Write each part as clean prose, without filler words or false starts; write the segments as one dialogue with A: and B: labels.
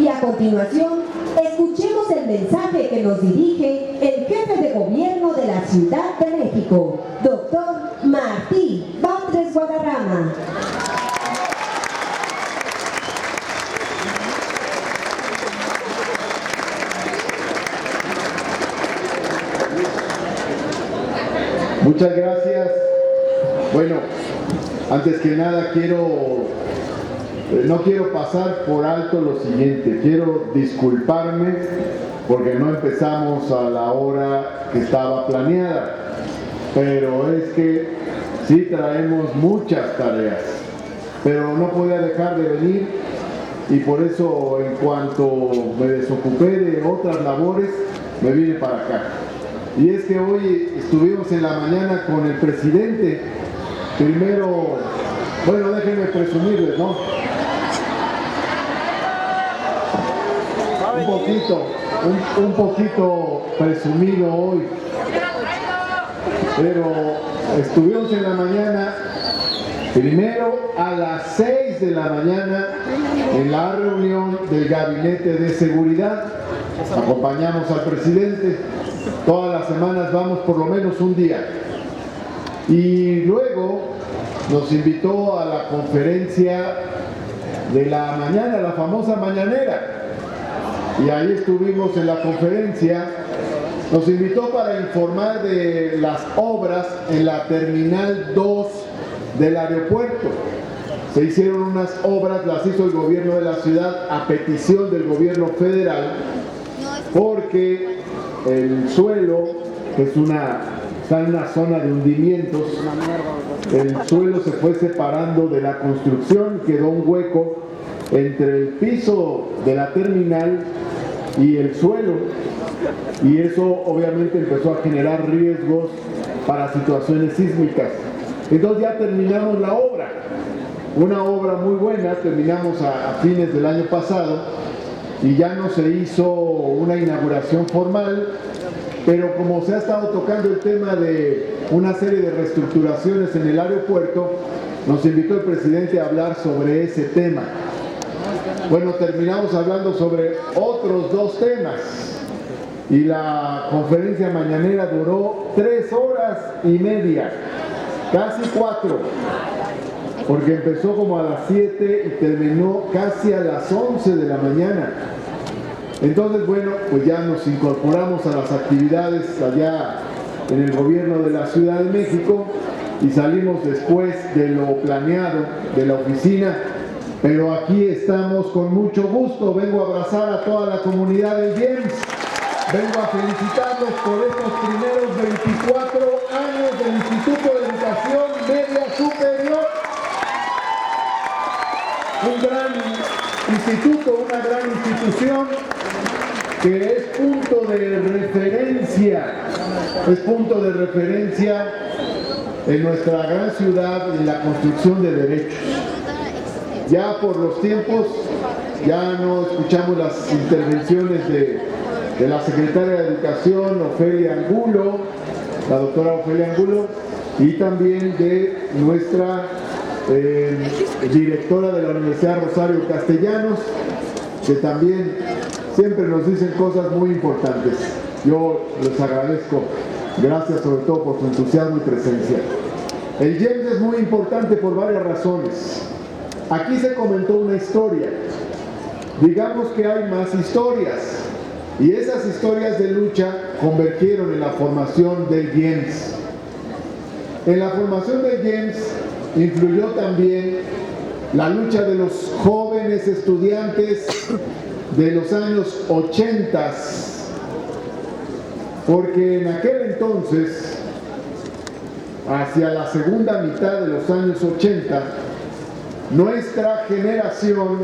A: Y a continuación, escuchemos el mensaje que nos dirige el jefe de gobierno de la Ciudad de México, doctor Martí Batres Guadarrama.
B: Muchas gracias. Bueno, antes que nada no quiero pasar por alto lo siguiente. Quiero disculparme porque no empezamos a la hora que estaba planeada, pero es que sí traemos muchas tareas, pero no podía dejar de venir y por eso en cuanto me desocupé de otras labores me vine para acá. Y es que hoy estuvimos en la mañana con el presidente. Primero, bueno, déjenme presumirles, ¿no? Un poquito presumido hoy. Pero estuvimos en la mañana, primero a las 6 de la mañana, en la reunión del Gabinete de Seguridad. Acompañamos al presidente. Todas las semanas vamos por lo menos un día. Y luego nos invitó a la conferencia de la mañana, la famosa mañanera. Y ahí estuvimos en la conferencia. Nos invitó para informar de las obras en la Terminal 2 del aeropuerto. Se hicieron unas obras, las hizo el gobierno de la ciudad a petición del gobierno federal, porque el suelo, que está en una zona de hundimientos, el suelo se fue separando de la construcción, quedó un hueco entre el piso de la terminal y el suelo, y eso obviamente empezó a generar riesgos para situaciones sísmicas. Entonces ya terminamos la obra, una obra muy buena, terminamos a fines del año pasado, y ya no se hizo una inauguración formal, pero como se ha estado tocando el tema de una serie de reestructuraciones en el aeropuerto, nos invitó el presidente a hablar sobre ese tema. Bueno, terminamos hablando sobre otros dos temas y la conferencia mañanera duró 3 horas y media, casi 4. Porque empezó como a las 7 y terminó casi a las 11 de la mañana. Entonces, bueno, pues ya nos incorporamos a las actividades allá en el gobierno de la Ciudad de México y salimos después de lo planeado de la oficina, pero aquí estamos con mucho gusto. Vengo a abrazar a toda la comunidad del GIEMS. Vengo a felicitarlos por estos primeros 24 años del Instituto de Educación Media Superior. Un gran instituto, una gran institución que es punto de referencia en nuestra gran ciudad en la construcción de derechos. Ya por los tiempos, ya no escuchamos las intervenciones de la secretaria de Educación, Ofelia Angulo, la doctora Ofelia Angulo, y también de nuestra directora de la Universidad Rosario Castellanos, que también siempre nos dicen cosas muy importantes. Yo les agradezco, gracias sobre todo por su entusiasmo y presencia. El GIEMS es muy importante por varias razones. Aquí se comentó una historia, digamos que hay más historias, y esas historias de lucha convergieron en la formación del GIEMS. En la formación del GIEMS influyó también la lucha de los jóvenes estudiantes de los años 80, porque en aquel entonces, hacia la segunda mitad de los años 80, nuestra generación,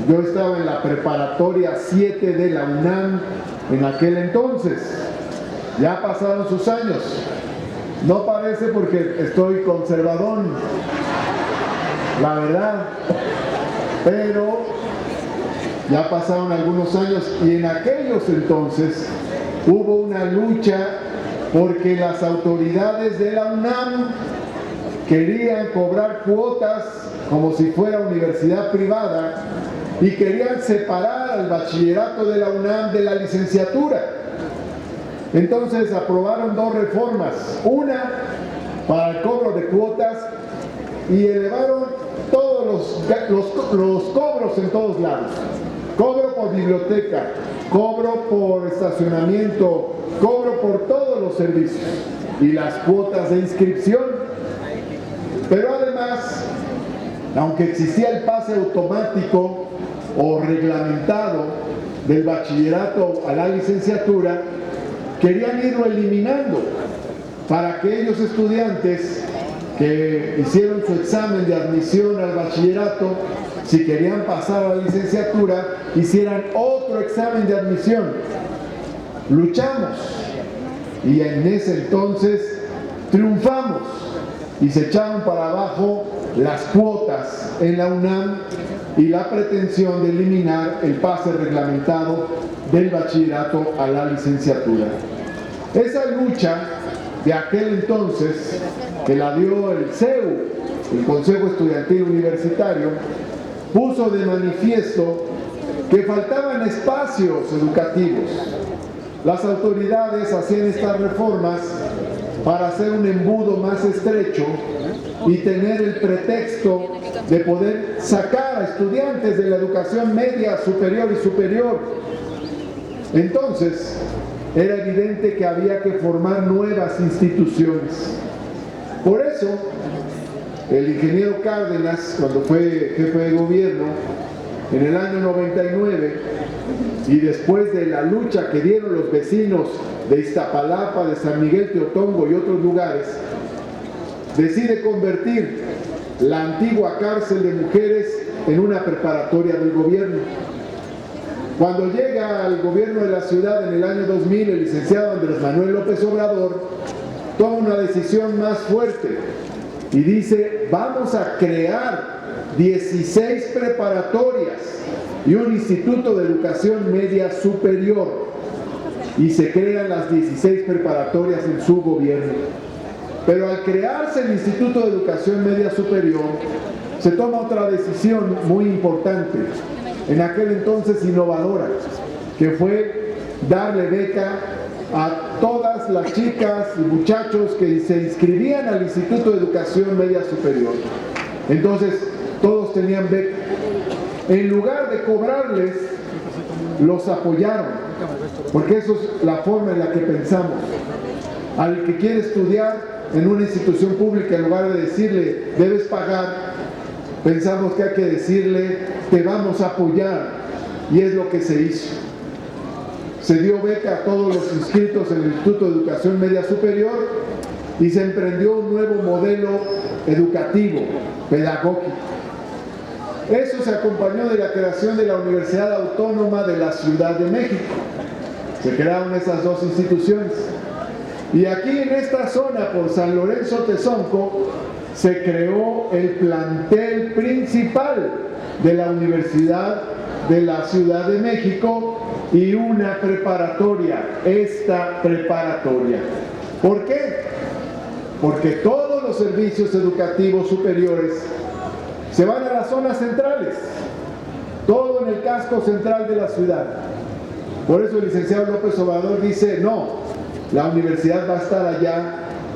B: yo estaba en la preparatoria 7 de la UNAM en aquel entonces, ya pasaron sus años. No parece porque estoy conservadón, la verdad, pero ya pasaron algunos años y en aquellos entonces hubo una lucha porque las autoridades de la UNAM querían cobrar cuotas como si fuera universidad privada y querían separar al bachillerato de la UNAM de la licenciatura. Entonces aprobaron dos reformas, una para el cobro de cuotas y elevaron todos los cobros en todos lados. Cobro por biblioteca, cobro por estacionamiento, cobro por todos los servicios y las cuotas de inscripción. Pero además, aunque existía el pase automático o reglamentado del bachillerato a la licenciatura, querían irlo eliminando para aquellos estudiantes que hicieron su examen de admisión al bachillerato, si querían pasar a la licenciatura, hicieran otro examen de admisión. Luchamos y en ese entonces triunfamos y se echaron para abajo las cuotas en la UNAM y la pretensión de eliminar el pase reglamentado del bachillerato a la licenciatura. Esa lucha de aquel entonces, que la dio el CEU, el Consejo Estudiantil Universitario, puso de manifiesto que faltaban espacios educativos. Las autoridades hacían estas reformas para hacer un embudo más estrecho y tener el pretexto de poder sacar a estudiantes de la educación media, superior y superior. Entonces, era evidente que había que formar nuevas instituciones. Por eso, el ingeniero Cárdenas, cuando fue jefe de gobierno, en el año 99, y después de la lucha que dieron los vecinos de Iztapalapa, de San Miguel Teotongo y otros lugares, decide convertir la antigua cárcel de mujeres en una preparatoria del gobierno. Cuando llega al gobierno de la ciudad en el año 2000, el licenciado Andrés Manuel López Obrador toma una decisión más fuerte y dice: vamos a crear 16 preparatorias y un instituto de educación media superior, y se crean las 16 preparatorias en su gobierno. Pero al crearse el Instituto de Educación Media Superior, se toma otra decisión muy importante, en aquel entonces innovadora, que fue darle beca a todas las chicas y muchachos que se inscribían al Instituto de Educación Media Superior. Entonces, todos tenían beca. En lugar de cobrarles, los apoyaron, porque eso es la forma en la que pensamos. Al que quiere estudiar en una institución pública, en lugar de decirle debes pagar, pensamos que hay que decirle te vamos a apoyar, y es lo que se hizo. Se dio beca a todos los inscritos en el Instituto de Educación Media Superior y se emprendió un nuevo modelo educativo, pedagógico. Eso se acompañó de la creación de la Universidad Autónoma de la Ciudad de México. Se crearon esas dos instituciones. Y aquí en esta zona, por San Lorenzo Tezonco, se creó el plantel principal de la Universidad de la Ciudad de México y una preparatoria, esta preparatoria. ¿Por qué? Porque todos los servicios educativos superiores se van a las zonas centrales, todo en el casco central de la ciudad. Por eso el licenciado López Obrador dice, no, la universidad va a estar allá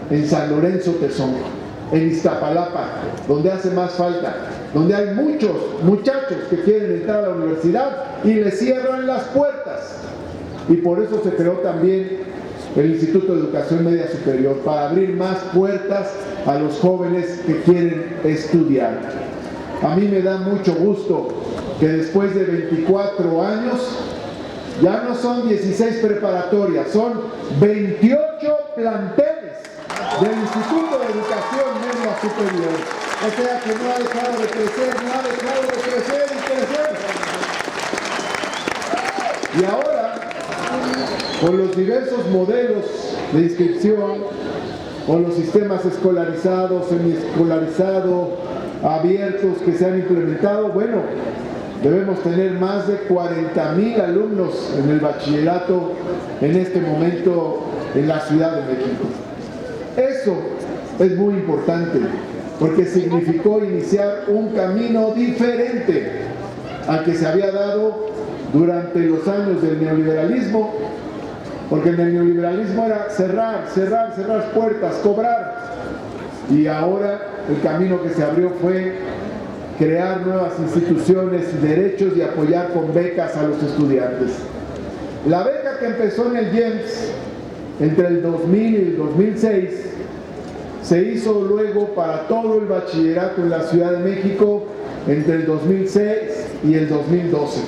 B: en San Lorenzo Tezonco, en Iztapalapa, donde hace más falta, donde hay muchos muchachos que quieren entrar a la universidad y le cierran las puertas. Y por eso se creó también el Instituto de Educación Media Superior, para abrir más puertas a los jóvenes que quieren estudiar. A mí me da mucho gusto que después de 24 años ya no son 16 preparatorias, son 28 planteles del Instituto de Educación Media Superior. O sea que no ha dejado de crecer, no ha dejado de crecer y crecer. Y ahora, con los diversos modelos de inscripción, con los sistemas escolarizados, semiescolarizado, abiertos que se han implementado, bueno, debemos tener más de 40,000 alumnos en el bachillerato en este momento en la Ciudad de México. Eso es muy importante, porque significó iniciar un camino diferente al que se había dado durante los años del neoliberalismo, porque en el neoliberalismo era cerrar puertas, cobrar, y ahora el camino que se abrió fue crear nuevas instituciones y derechos y apoyar con becas a los estudiantes. La beca que empezó en el IEMS entre el 2000 y el 2006 se hizo luego para todo el bachillerato en la Ciudad de México entre el 2006 y el 2012.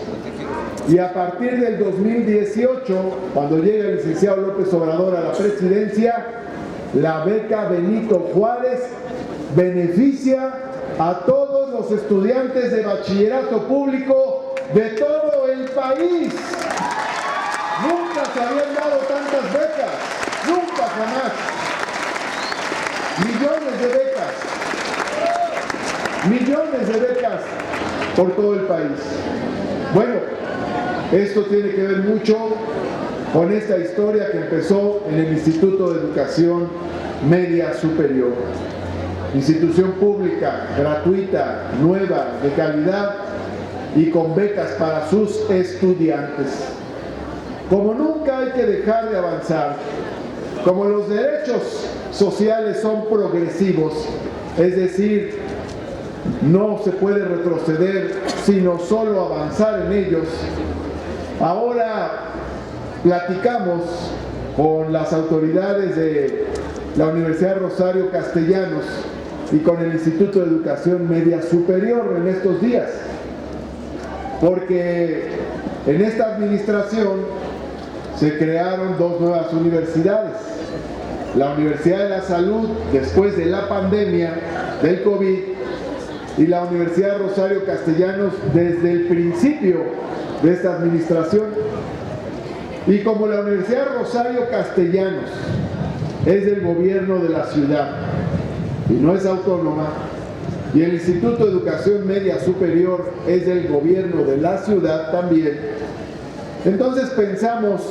B: Y a partir del 2018, cuando llega el licenciado López Obrador a la presidencia, la beca Benito Juárez beneficia a todos los estudiantes de bachillerato público de todo el país. Nunca se habían dado tantas becas, nunca jamás. Millones de becas por todo el país. Bueno, esto tiene que ver mucho con esta historia que empezó en el Instituto de Educación Media Superior. Institución pública, gratuita, nueva, de calidad y con becas para sus estudiantes. Como nunca hay que dejar de avanzar, como los derechos sociales son progresivos, es decir, no se puede retroceder, sino solo avanzar en ellos. Ahora platicamos con las autoridades de la Universidad Rosario Castellanos y con el Instituto de Educación Media Superior en estos días, porque en esta administración se crearon dos nuevas universidades. La Universidad de la Salud, después de la pandemia del COVID, y la Universidad Rosario Castellanos desde el principio de esta administración. Y como la Universidad Rosario Castellanos es del gobierno de la ciudad y no es autónoma, y el Instituto de Educación Media Superior es del gobierno de la ciudad también, entonces pensamos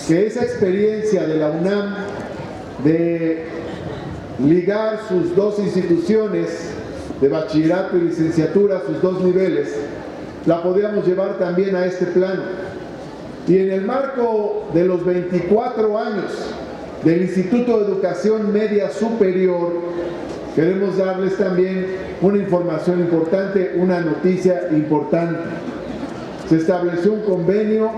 B: que esa experiencia de la UNAM de ligar sus dos instituciones de bachillerato y licenciatura, sus dos niveles, la podríamos llevar también a este plano. Y en el marco de los 24 años del Instituto de Educación Media Superior, queremos darles también una información importante, una noticia importante. Se estableció un convenio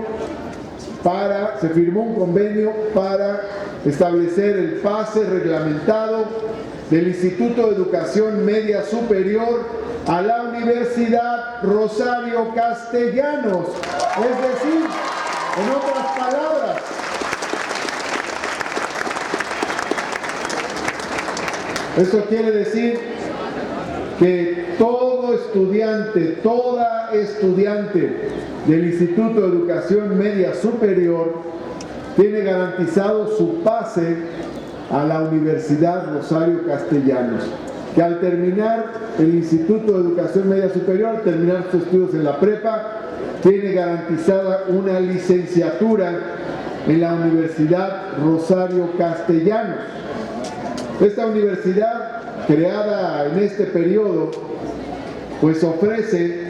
B: se firmó un convenio para establecer el pase reglamentado del Instituto de Educación Media Superior a la Universidad Rosario Castellanos. Es decir, en otras palabras, esto quiere decir que todo estudiante, toda estudiante del Instituto de Educación Media Superior tiene garantizado su pase a la Universidad Rosario Castellanos, que al terminar el Instituto de Educación Media Superior, terminar sus estudios en la prepa, tiene garantizada una licenciatura en la Universidad Rosario Castellanos. Esta universidad, creada en este periodo, pues ofrece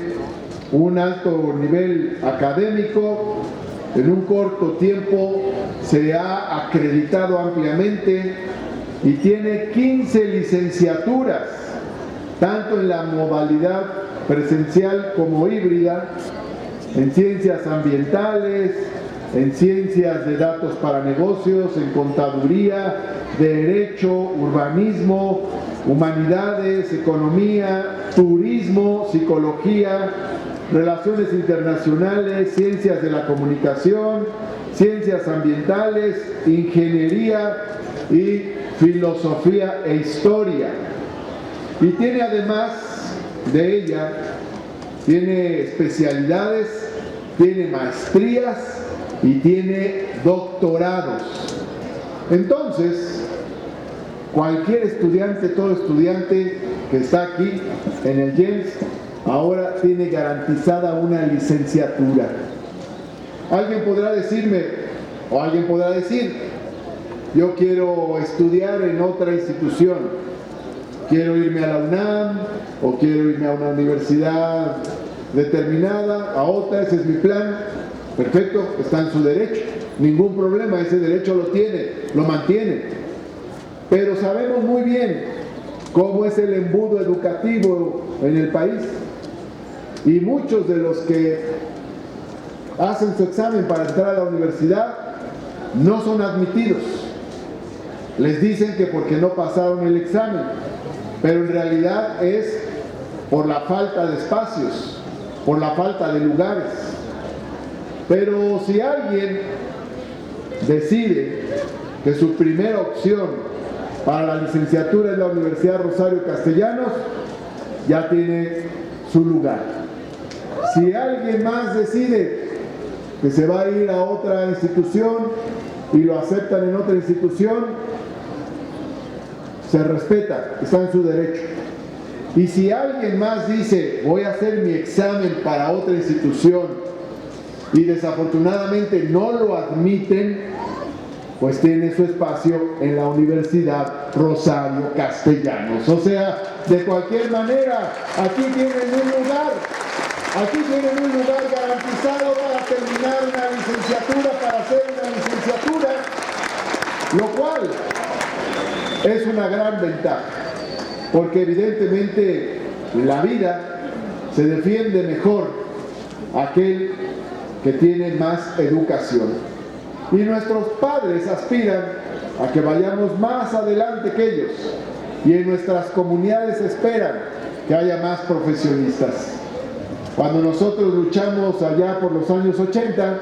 B: un alto nivel académico. En un corto tiempo se ha acreditado ampliamente y tiene 15 licenciaturas, tanto en la modalidad presencial como híbrida, en ciencias ambientales, en ciencias de datos para negocios, en contaduría, derecho, urbanismo, humanidades, economía, turismo, psicología, relaciones internacionales, ciencias de la comunicación, ciencias ambientales, ingeniería y filosofía e historia. Y tiene además de ella, tiene especialidades, tiene maestrías y tiene doctorados. Entonces, cualquier estudiante, todo estudiante que está aquí en el IEMS, ahora tiene garantizada una licenciatura. Alguien podrá decirme, o alguien podrá decir, yo quiero estudiar en otra institución, quiero irme a la UNAM, o quiero irme a una universidad determinada, a otra, ese es mi plan, perfecto, está en su derecho, ningún problema, ese derecho lo tiene, lo mantiene. Pero sabemos muy bien cómo es el embudo educativo en el país. Y muchos de los que hacen su examen para entrar a la universidad no son admitidos. Les dicen que porque no pasaron el examen, pero en realidad es por la falta de espacios, por la falta de lugares. Pero si alguien decide que su primera opción para la licenciatura es la Universidad Rosario Castellanos, ya tiene su lugar. Si alguien más decide que se va a ir a otra institución y lo aceptan en otra institución, se respeta, está en su derecho. Y si alguien más dice, voy a hacer mi examen para otra institución y desafortunadamente no lo admiten, pues tiene su espacio en la Universidad Rosario Castellanos. O sea, de cualquier manera, aquí tienen un lugar garantizado para terminar una licenciatura, para hacer una licenciatura, lo cual es una gran ventaja, porque evidentemente en la vida se defiende mejor aquel que tiene más educación. Y nuestros padres aspiran a que vayamos más adelante que ellos, y en nuestras comunidades esperan que haya más profesionistas. Cuando nosotros luchamos allá por los años 80,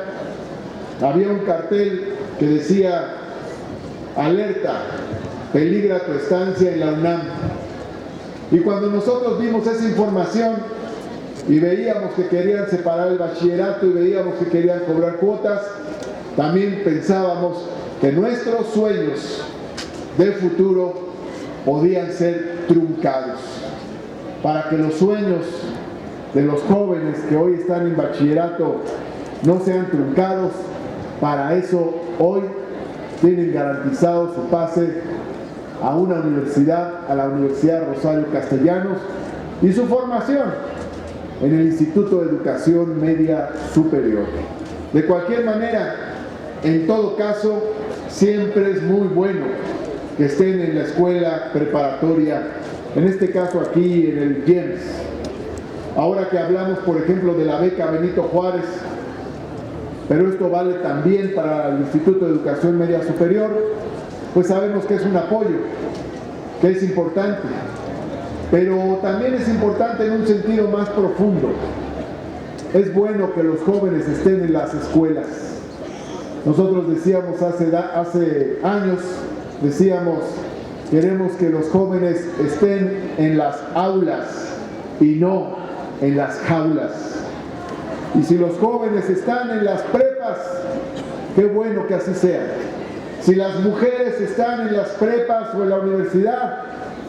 B: había un cartel que decía: alerta, peligra tu estancia en la UNAM. Y cuando nosotros vimos esa información y veíamos que querían separar el bachillerato y veíamos que querían cobrar cuotas, también pensábamos que nuestros sueños de futuro podían ser truncados. Para que los sueños de los jóvenes que hoy están en bachillerato no sean truncados, para eso hoy tienen garantizado su pase a una universidad, a la Universidad Rosario Castellanos, y su formación en el Instituto de Educación Media Superior. De cualquier manera, en todo caso, siempre es muy bueno que estén en la escuela preparatoria, en este caso aquí en el GEMS. Ahora que hablamos, por ejemplo, de la beca Benito Juárez, pero esto vale también para el Instituto de Educación Media Superior, pues sabemos que es un apoyo, que es importante, pero también es importante en un sentido más profundo. Es bueno que los jóvenes estén en las escuelas. Nosotros decíamos hace años, decíamos, queremos que los jóvenes estén en las aulas y no en las jaulas. Y si los jóvenes están en las prepas, qué bueno que así sea. Si las mujeres están en las prepas o en la universidad,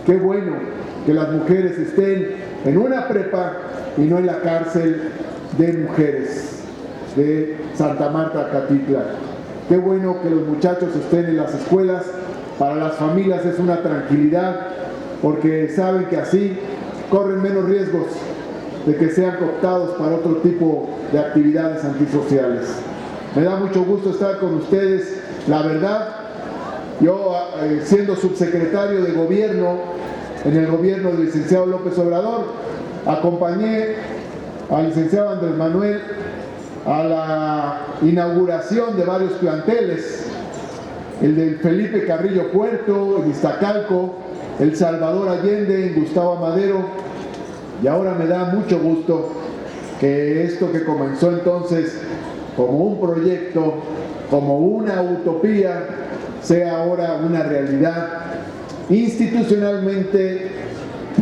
B: qué bueno que las mujeres estén en una prepa y no en la cárcel de mujeres de Santa Marta, Catitla. Qué bueno que los muchachos estén en las escuelas. Para las familias es una tranquilidad, porque saben que así corren menos riesgos de que sean cooptados para otro tipo de actividades antisociales. Me da mucho gusto estar con ustedes. La verdad, yo siendo subsecretario de gobierno en el gobierno del licenciado López Obrador, acompañé al licenciado Andrés Manuel a la inauguración de varios planteles, el del Felipe Carrillo Puerto, en Iztacalco, el Salvador Allende, en Gustavo Amadero, y ahora me da mucho gusto que esto que comenzó entonces como un proyecto, como una utopía, sea ahora una realidad institucionalmente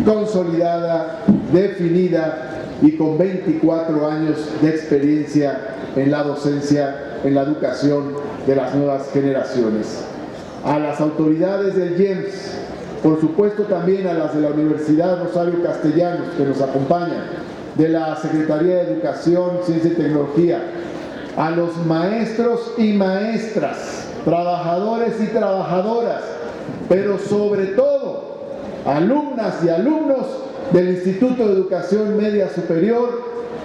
B: consolidada, definida y con 24 años de experiencia en la docencia, en la educación de las nuevas generaciones. A las autoridades del GEMS, por supuesto también a las de la Universidad Rosario Castellanos que nos acompañan, de la Secretaría de Educación, Ciencia y Tecnología, a los maestros y maestras, trabajadores y trabajadoras, pero sobre todo alumnas y alumnos del Instituto de Educación Media Superior,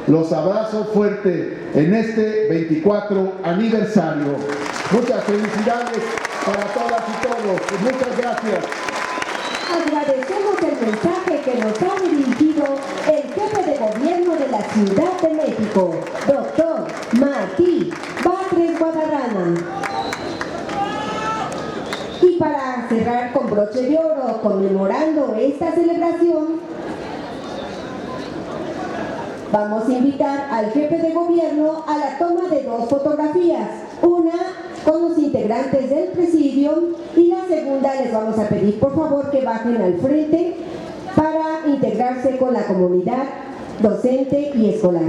B: los abrazo fuerte en este 24 aniversario. Muchas felicidades para todas y todos. Muchas gracias.
A: Agradecemos el mensaje que nos ha dirigido el jefe de gobierno de la Ciudad de México, doctor Martí Batres Guadarrama. Y para cerrar con broche de oro, conmemorando esta celebración, vamos a invitar al jefe de gobierno a la toma de 2 fotografías, una con los integrantes del presidium y la segunda les vamos a pedir por favor que bajen al frente para integrarse con la comunidad docente y escolar.